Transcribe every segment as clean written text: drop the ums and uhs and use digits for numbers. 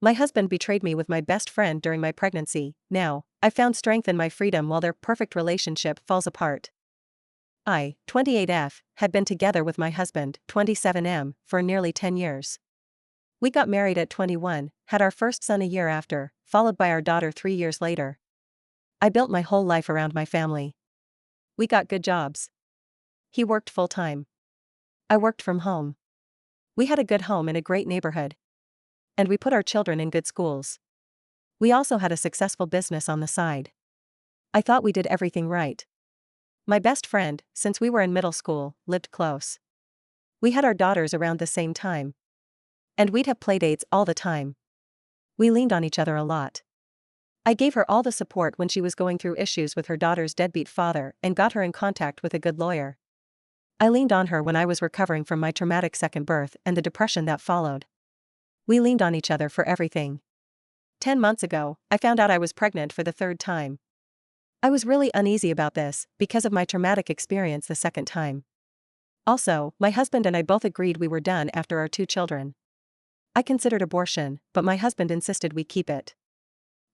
My husband betrayed me with my best friend during my pregnancy. Now, I found strength in my freedom while their perfect relationship falls apart. I, 28F, had been together with my husband, 27M, for nearly 10 years. We got married at 21, had our first son a year after, followed by our daughter 3 years later. I built my whole life around my family. We got good jobs. He worked full-time. I worked from home. We had a good home in a great neighborhood. And we put our children in good schools. We also had a successful business on the side. I thought we did everything right. My best friend, since we were in middle school, lived close. We had our daughters around the same time. And we'd have playdates all the time. We leaned on each other a lot. I gave her all the support when she was going through issues with her daughter's deadbeat father and got her in contact with a good lawyer. I leaned on her when I was recovering from my traumatic second birth and the depression that followed. We leaned on each other for everything. 10 months ago, I found out I was pregnant for the third time. I was really uneasy about this because of my traumatic experience the second time. Also, my husband and I both agreed we were done after our 2 children. I considered abortion, but my husband insisted we keep it.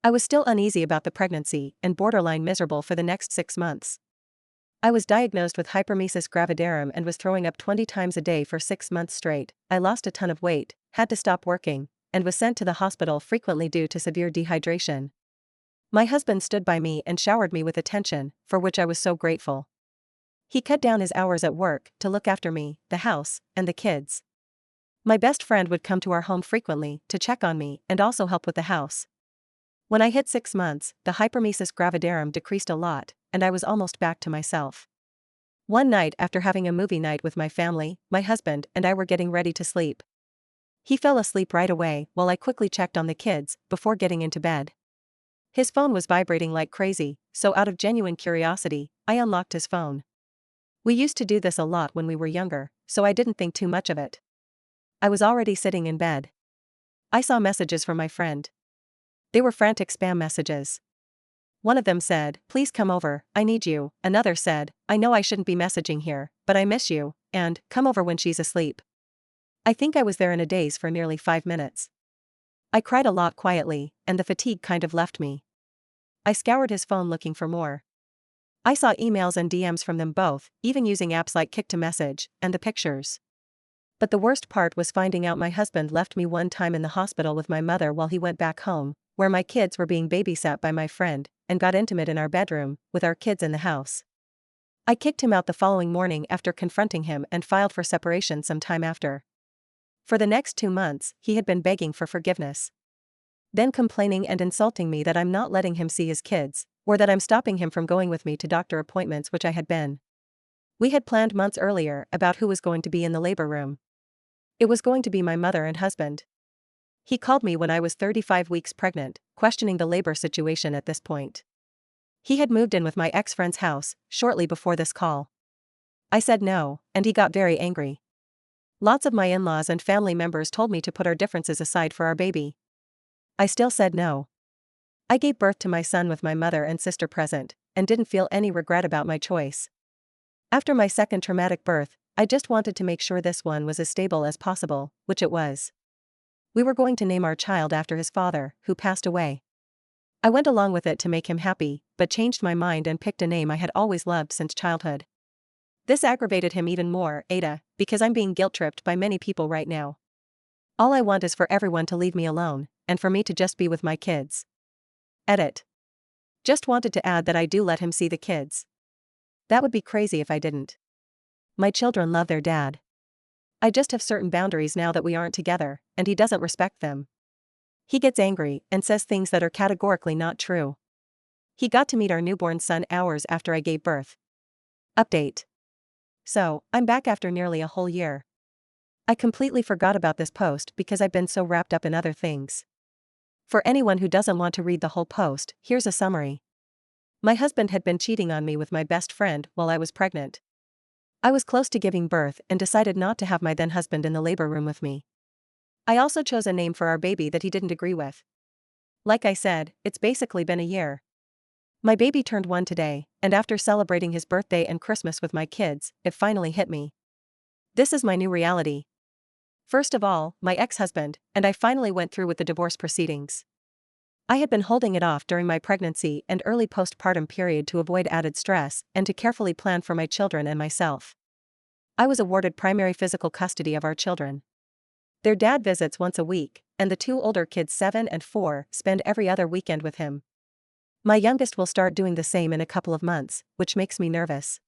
I was still uneasy about the pregnancy and borderline miserable for the next 6 months. I was diagnosed with hyperemesis gravidarum and was throwing up 20 times a day for 6 months straight. I lost a ton of weight, had to stop working, and was sent to the hospital frequently due to severe dehydration. My husband stood by me and showered me with attention, for which I was so grateful. He cut down his hours at work to look after me, the house, and the kids. My best friend would come to our home frequently to check on me and also help with the house. When I hit 6 months, the hyperemesis gravidarum decreased a lot, and I was almost back to myself. One night after having a movie night with my family, my husband and I were getting ready to sleep. He fell asleep right away while I quickly checked on the kids before getting into bed. His phone was vibrating like crazy, so out of genuine curiosity, I unlocked his phone. We used to do this a lot when we were younger, so I didn't think too much of it. I was already sitting in bed. I saw messages from my friend. They were frantic spam messages. One of them said, "Please come over, I need you." Another said, "I know I shouldn't be messaging here, but I miss you," and "Come over when she's asleep." I think I was there in a daze for nearly 5 minutes. I cried a lot quietly, and the fatigue kind of left me. I scoured his phone looking for more. I saw emails and DMs from them both, even using apps like Kick to Message, and the pictures. But the worst part was finding out my husband left me one time in the hospital with my mother while he went back home, where my kids were being babysat by my friend, and got intimate in our bedroom, with our kids in the house. I kicked him out the following morning after confronting him and filed for separation some time after. For the next 2 months, he had been begging for forgiveness. Then complaining and insulting me that I'm not letting him see his kids, or that I'm stopping him from going with me to doctor appointments, which I had been. We had planned months earlier about who was going to be in the labor room. It was going to be my mother and husband. He called me when I was 35 weeks pregnant, questioning the labor situation at this point. He had moved in with my ex-friend's house shortly before this call. I said no, and he got very angry. Lots of my in-laws and family members told me to put our differences aside for our baby. I still said no. I gave birth to my son with my mother and sister present, and didn't feel any regret about my choice. After my second traumatic birth, I just wanted to make sure this one was as stable as possible, which it was. We were going to name our child after his father, who passed away. I went along with it to make him happy, but changed my mind and picked a name I had always loved since childhood. This aggravated him even more, Ada, because I'm being guilt-tripped by many people right now. All I want is for everyone to leave me alone, and for me to just be with my kids. Edit. Just wanted to add that I do let him see the kids. That would be crazy if I didn't. My children love their dad. I just have certain boundaries now that we aren't together, and he doesn't respect them. He gets angry and says things that are categorically not true. He got to meet our newborn son hours after I gave birth. Update. So, I'm back after nearly a whole year. I completely forgot about this post because I've been so wrapped up in other things. For anyone who doesn't want to read the whole post, here's a summary. My husband had been cheating on me with my best friend while I was pregnant. I was close to giving birth and decided not to have my then husband in the labor room with me. I also chose a name for our baby that he didn't agree with. Like I said, it's basically been a year. My baby turned 1 today, and after celebrating his birthday and Christmas with my kids, it finally hit me. This is my new reality. First of all, my ex-husband, and I finally went through with the divorce proceedings. I had been holding it off during my pregnancy and early postpartum period to avoid added stress and to carefully plan for my children and myself. I was awarded primary physical custody of our children. Their dad visits once a week, and the two older kids 7 and 4 spend every other weekend with him. My youngest will start doing the same in a couple of months, which makes me nervous.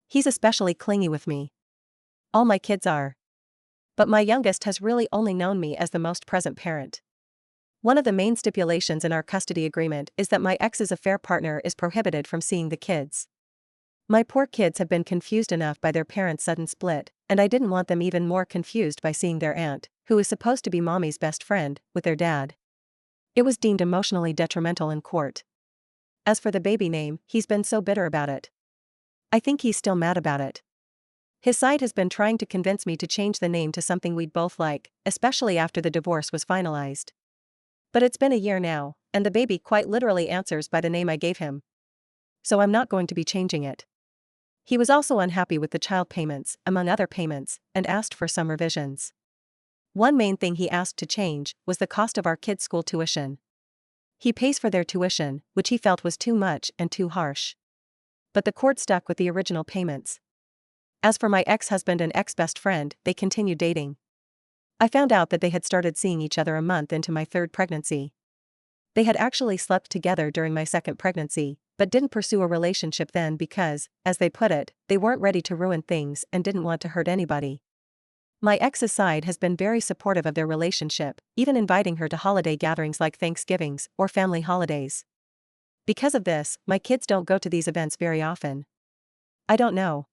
He's especially clingy with me. All my kids are. But my youngest has really only known me as the most present parent. One of the main stipulations in our custody agreement is that my ex's affair partner is prohibited from seeing the kids. My poor kids have been confused enough by their parents' sudden split, and I didn't want them even more confused by seeing their aunt, who is supposed to be mommy's best friend, with their dad. It was deemed emotionally detrimental in court. As for the baby name, he's been so bitter about it. I think he's still mad about it. His side has been trying to convince me to change the name to something we'd both like, especially after the divorce was finalized. But it's been a year now, and the baby quite literally answers by the name I gave him. So I'm not going to be changing it. He was also unhappy with the child payments, among other payments, and asked for some revisions. One main thing he asked to change was the cost of our kids' school tuition. He pays for their tuition, which he felt was too much and too harsh. But the court stuck with the original payments. As for my ex-husband and ex-best friend, they continued dating. I found out that they had started seeing each other a month into my third pregnancy. They had actually slept together during my second pregnancy, but didn't pursue a relationship then because, as they put it, they weren't ready to ruin things and didn't want to hurt anybody. My ex's side has been very supportive of their relationship, even inviting her to holiday gatherings like Thanksgivings or family holidays. Because of this, my kids don't go to these events very often. I don't know.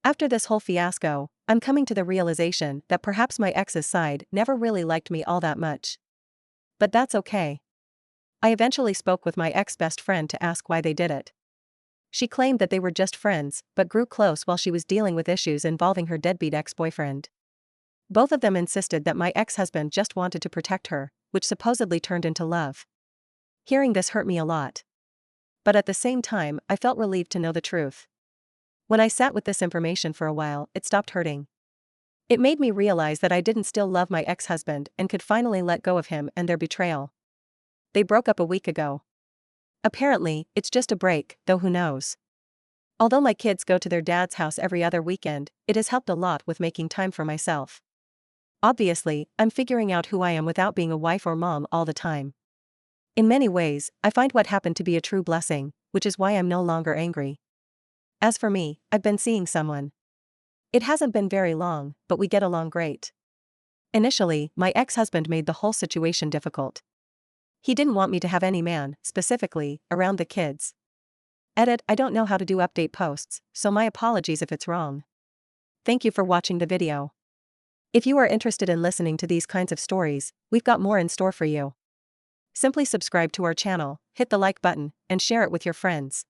After this whole fiasco, I'm coming to the realization that perhaps my ex's side never really liked me all that much. But that's okay. I eventually spoke with my ex-best friend to ask why they did it. She claimed that they were just friends, but grew close while she was dealing with issues involving her deadbeat ex-boyfriend. Both of them insisted that my ex-husband just wanted to protect her, which supposedly turned into love. Hearing this hurt me a lot. But at the same time, I felt relieved to know the truth. When I sat with this information for a while, it stopped hurting. It made me realize that I didn't still love my ex-husband and could finally let go of him and their betrayal. They broke up a week ago. Apparently, it's just a break, though who knows. Although my kids go to their dad's house every other weekend, it has helped a lot with making time for myself. Obviously, I'm figuring out who I am without being a wife or mom all the time. In many ways, I find what happened to be a true blessing, which is why I'm no longer angry. As for me, I've been seeing someone. It hasn't been very long, but we get along great. Initially, my ex-husband made the whole situation difficult. He didn't want me to have any man, specifically, around the kids. Edit: I don't know how to do update posts, so my apologies if it's wrong. Thank you for watching the video. If you are interested in listening to these kinds of stories, we've got more in store for you. Simply subscribe to our channel, hit the like button, and share it with your friends.